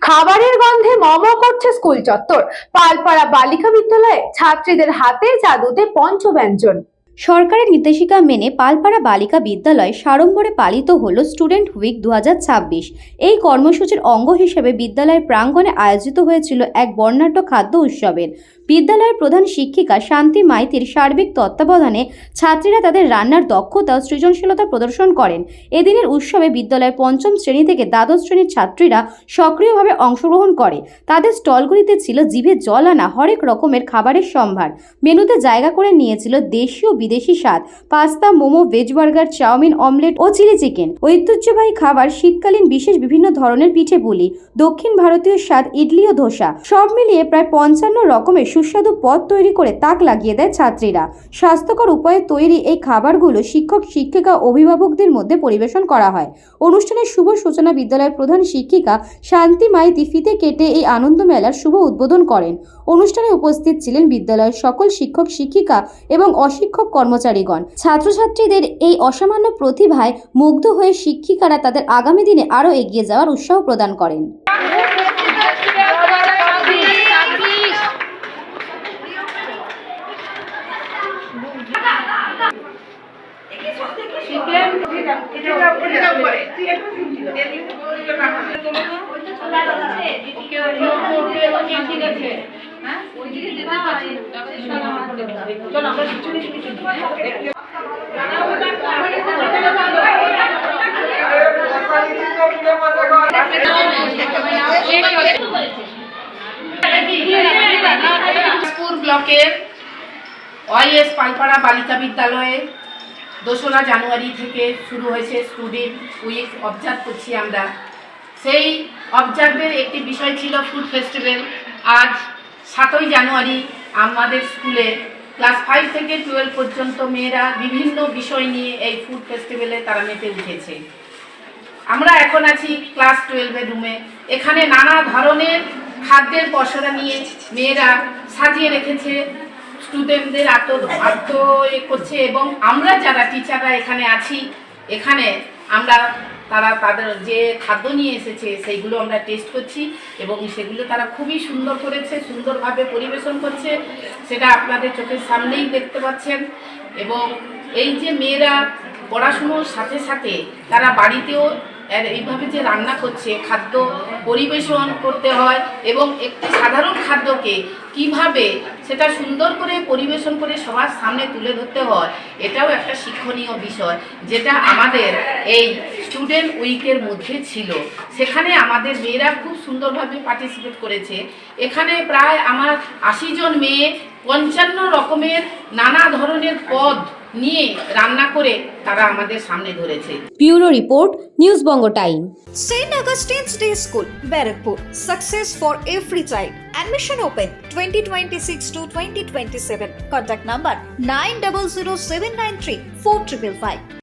খাবারের গন্ধে মম করছে স্কুল চত্বর। পালপাড়া বালিকা বিদ্যালয়ে ছাত্রীদের হাতে জাদুতে পঞ্চব্যঞ্জন। সরকারের নির্দেশিকা মেনে পালপাড়া বালিকা বিদ্যালয় সাড়ম্বরে পালিত হলো স্টুডেন্ট উইক 2026। এই কর্মসূচির অঙ্গ হিসেবে বিদ্যালয়ের প্রাঙ্গণে আয়োজিত হয়েছিল এক বর্ণাঢ্য খাদ্য উৎসবের। বিদ্যালয়ের প্রধান শিক্ষিকা শান্তি মাইতির সার্বিক তত্ত্বাবধানে ছাত্রীরা তাদের রান্নার দক্ষতা ও সৃজনশীলতা প্রদর্শন করেন। এদিনের উৎসবে বিদ্যালয়ের পঞ্চম শ্রেণী থেকে দ্বাদশ শ্রেণীর ছাত্রীরা সক্রিয়ভাবে অংশগ্রহণ করে। তাদের স্টলগুলিতে ছিল জিভে জল আনা হরেক রকমের খাবারের সম্ভার। মেনুতে জায়গা করে নিয়েছিল দেশীয় বিদেশি স্বাদ, pasta, momo, veg burger, chowmein, omelette ও চিলি চিকেন। ঐতিহ্যবাহী খাবার, শীতকালীন বিশেষ বিভিন্ন ধরনের পিঠে পুলি, দক্ষিণ ভারতীয় স্বাদ ইডলি ও ধোসা, সব মিলিয়ে প্রায় 55 রকমের সুস্বাদু পদ তৈরি করে তাক লাগিয়ে দেয় ছাত্রীরা। স্বাস্থ্যকর উপায়ে তৈরি এই খাবারগুলো শিক্ষক, শিক্ষিকা, অভিভাবকদের মধ্যে পরিবেশন করা হয়। অনুষ্ঠানের শুভ সূচনা বিদ্যালয়ের প্রধান শিক্ষিকা শান্তি মাইতি ফিতে কেটে এই আনন্দ মেলার শুভ উদ্বোধন করেন। অনুষ্ঠানে উপস্থিত ছিলেন বিদ্যালয়ের সকল শিক্ষক, শিক্ষিকা এবং অশিক্ষক কর্মচারীগণ। ছাত্রছাত্রীদের এই অসামান্য প্রতিভায় মুগ্ধ হয়ে শিক্ষিকারা তাদের আগামী দিনে আরও এগিয়ে যাওয়ার উৎসাহ প্রদান করেন। ব্লকের ওয়াইএস পালপাড়া বালিকা বিদ্যালয়ে 2রা জানুয়ারি থেকে শুরু হয়েছে স্টুডেন্ট উইক। অবজার্ভ করছি আমরা। সেই অবজার্ভের একটি বিষয় ছিল ফুড ফেস্টিভ্যাল। আজ 7ই জানুয়ারি আমাদের স্কুলে ক্লাস 5 থেকে 12 পর্যন্ত মেয়েরা বিভিন্ন বিষয় নিয়ে এই ফুড ফেস্টিভ্যালে তারা মেতে উঠেছে। আমরা এখন আছি ক্লাস 12-এর রুমে। এখানে নানা ধরনের খাদ্যের পসরা নিয়ে মেয়েরা সাজিয়ে রেখেছে, স্টুডেন্টদের আত্ম করছে এবং আমরা যারা টিচাররা এখানে আছি, এখানে আমরা তাদের যে খাদ্য নিয়ে এসেছে সেইগুলো আমরা টেস্ট করছি এবং সেগুলো তারা খুবই সুন্দর করেছে, সুন্দরভাবে পরিবেশন করছে, সেটা আপনাদের চোখের সামনেই দেখতে পাচ্ছেন। এবং এই যে মেয়েরা পড়াশুনোর সাথে সাথে তারা বাড়িতেও এইভাবে যে রান্না করছে, খাদ্য পরিবেশন করতে হয় এবং একটি সাধারণ খাদ্যকে কিভাবে সেটা সুন্দর করে পরিবেশন করে সবার সামনে তুলে ধরতে হয়, এটাও একটা শিক্ষণীয় বিষয়, যেটা আমাদের এই স্টুডেন্ট উইকের মধ্যে ছিল। সেখানে আমাদের মেয়েরা খুব সুন্দরভাবে পার্টিসিপেট করেছে। এখানে প্রায় আমার 80 জন মেয়ে 55 রকমের নানা ধরনের পদ নিয়ে রান্না করে তারা আমাদের সামনে ধরেছে। Bureau report, news Banga time. St. Augustine's Day School, Barakpur. Success for every child. Admission open 2026 to 2027. Contact number 900793 4555.